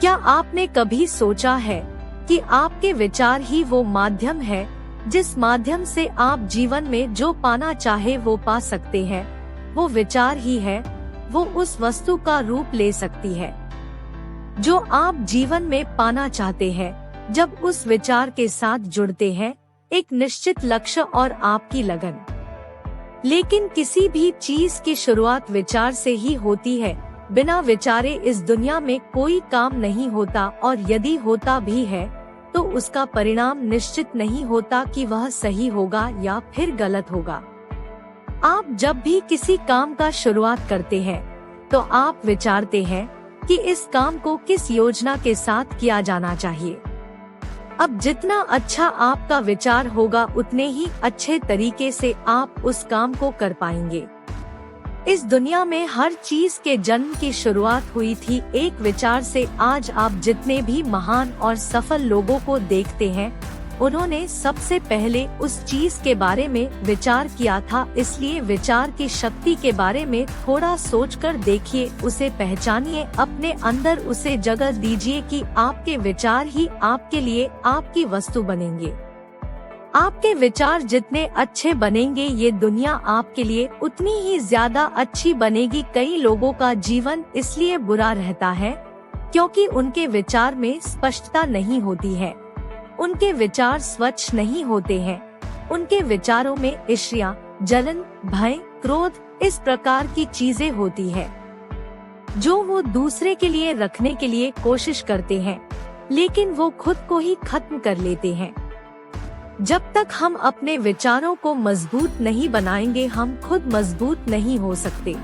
क्या आपने कभी सोचा है कि आपके विचार ही वो माध्यम है जिस माध्यम से आप जीवन में जो पाना चाहे वो पा सकते हैं? वो विचार ही है, वो उस वस्तु का रूप ले सकती है जो आप जीवन में पाना चाहते हैं। जब उस विचार के साथ जुड़ते हैं एक निश्चित लक्ष्य और आपकी लगन। लेकिन किसी भी चीज की शुरुआत विचार से ही होती है। बिना विचारे इस दुनिया में कोई काम नहीं होता, और यदि होता भी है तो उसका परिणाम निश्चित नहीं होता कि वह सही होगा या फिर गलत होगा। आप जब भी किसी काम का शुरुआत करते हैं तो आप विचारते हैं कि इस काम को किस योजना के साथ किया जाना चाहिए। अब जितना अच्छा आपका विचार होगा उतने ही अच्छे तरीके से आप उस काम को कर पाएंगे। इस दुनिया में हर चीज के जन्म की शुरुआत हुई थी एक विचार से। आज आप जितने भी महान और सफल लोगों को देखते हैं उन्होंने सबसे पहले उस चीज के बारे में विचार किया था। इसलिए विचार की शक्ति के बारे में थोड़ा सोचकर देखिए, उसे पहचानिए, अपने अंदर उसे जगह दीजिए कि आपके विचार ही आपके लिए आपकी वस्तु बनेंगे। आपके विचार जितने अच्छे बनेंगे ये दुनिया आपके लिए उतनी ही ज्यादा अच्छी बनेगी। कई लोगों का जीवन इसलिए बुरा रहता है क्योंकि उनके विचार में स्पष्टता नहीं होती है, उनके विचार स्वच्छ नहीं होते हैं, उनके विचारों में ईर्ष्या, जलन, भय, क्रोध, इस प्रकार की चीजें होती है जो वो दूसरे के लिए रखने के लिए कोशिश करते हैं, लेकिन वो खुद को ही खत्म कर लेते हैं। जब तक हम अपने विचारों को मजबूत नहीं बनाएंगे हम खुद मजबूत नहीं हो सकते।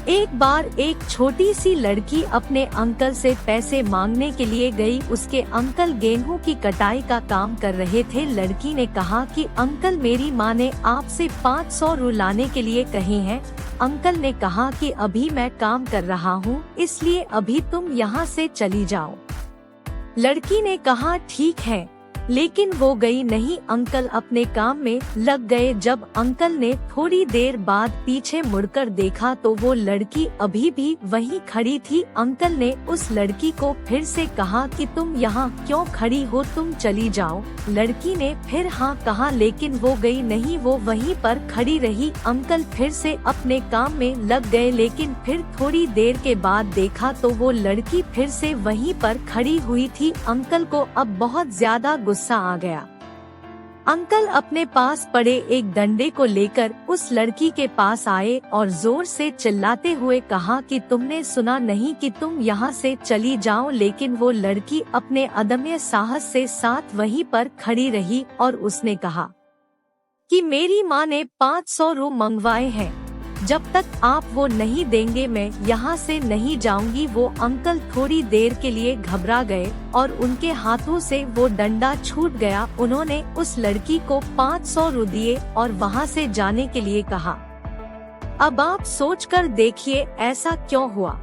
एक बार एक छोटी सी लड़की अपने अंकल से पैसे मांगने के लिए गई। उसके अंकल गेहूं की कटाई का काम कर रहे थे। लड़की ने कहा कि अंकल मेरी माँ ने आपसे 500 रू लाने के लिए कहे हैं। अंकल ने कहा कि अभी मैं काम कर रहा हूँ इसलिए अभी तुम यहाँ से चली जाओ। लड़की ने कहा ठीक है, लेकिन वो गई नहीं। अंकल अपने काम में लग गए। जब अंकल ने थोड़ी देर बाद पीछे मुड़कर देखा तो वो लड़की अभी भी वहीं खड़ी थी। अंकल ने उस लड़की को फिर से कहा कि तुम यहाँ क्यों खड़ी हो, तुम चली जाओ। लड़की ने फिर हाँ कहा लेकिन वो गई नहीं, वो वहीं पर खड़ी रही। अंकल फिर से अपने काम में लग गए, लेकिन फिर थोड़ी देर के बाद देखा तो वो लड़की फिर से वहीं पर खड़ी हुई थी। अंकल को अब बहुत ज्यादा गुस्सा आ गया। अंकल अपने पास पड़े एक डंडे को लेकर उस लड़की के पास आए और जोर से चिल्लाते हुए कहा कि तुमने सुना नहीं कि तुम यहाँ से चली जाओ। लेकिन वो लड़की अपने अदम्य साहस से साथ वहीं पर खड़ी रही और उसने कहा कि मेरी माँ ने 500 रू मंगवाए हैं, जब तक आप वो नहीं देंगे मैं यहाँ से नहीं जाऊंगी। वो अंकल थोड़ी देर के लिए घबरा गए और उनके हाथों से वो डंडा छूट गया। उन्होंने उस लड़की को 500 रू दिए और वहाँ से जाने के लिए कहा। अब आप सोचकर देखिए ऐसा क्यों हुआ।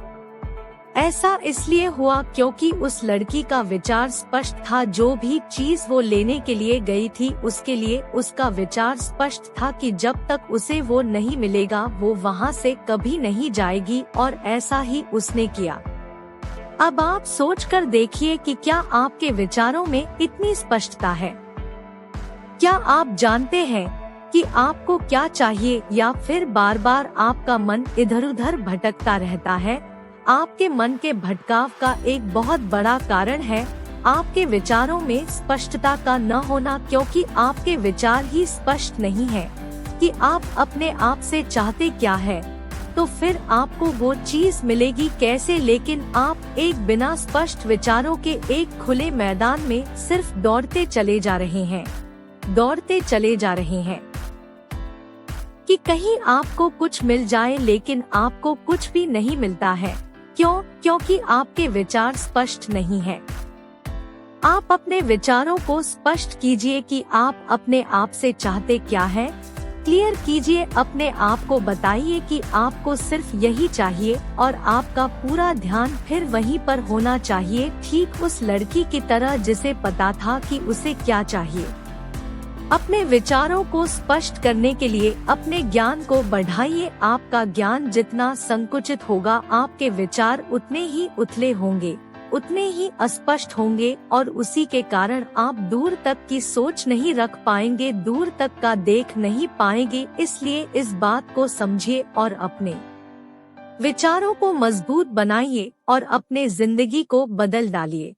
ऐसा इसलिए हुआ क्योंकि उस लड़की का विचार स्पष्ट था। जो भी चीज वो लेने के लिए गई थी उसके लिए उसका विचार स्पष्ट था कि जब तक उसे वो नहीं मिलेगा वो वहाँ से कभी नहीं जाएगी, और ऐसा ही उसने किया। अब आप सोचकर देखिए कि क्या आपके विचारों में इतनी स्पष्टता है? क्या आप जानते हैं कि आपको क्या चाहिए, या फिर बार बार आपका मन इधर उधर भटकता रहता है? आपके मन के भटकाव का एक बहुत बड़ा कारण है आपके विचारों में स्पष्टता का न होना, क्योंकि आपके विचार ही स्पष्ट नहीं है कि आप अपने आप से चाहते क्या है, तो फिर आपको वो चीज मिलेगी कैसे? लेकिन आप एक बिना स्पष्ट विचारों के एक खुले मैदान में सिर्फ दौड़ते चले जा रहे हैं कि कहीं आपको कुछ मिल जाए, लेकिन आपको कुछ भी नहीं मिलता है। क्यों? क्योंकि आपके विचार स्पष्ट नहीं है। आप अपने विचारों को स्पष्ट कीजिए कि आप अपने आप से चाहते क्या है। क्लियर कीजिए अपने आप को, बताइए कि आपको सिर्फ यही चाहिए और आपका पूरा ध्यान फिर वहीं पर होना चाहिए, ठीक उस लड़की की तरह जिसे पता था कि उसे क्या चाहिए। अपने विचारों को स्पष्ट करने के लिए अपने ज्ञान को बढ़ाइए। आपका ज्ञान जितना संकुचित होगा आपके विचार उतने ही उथले होंगे। उतने ही अस्पष्ट होंगे और उसी के कारण आप दूर तक की सोच नहीं रख पाएंगे, दूर तक का देख नहीं पाएंगे। इसलिए इस बात को समझिए और अपने विचारों को मजबूत बनाइए और अपने जिंदगी को बदल डालिए।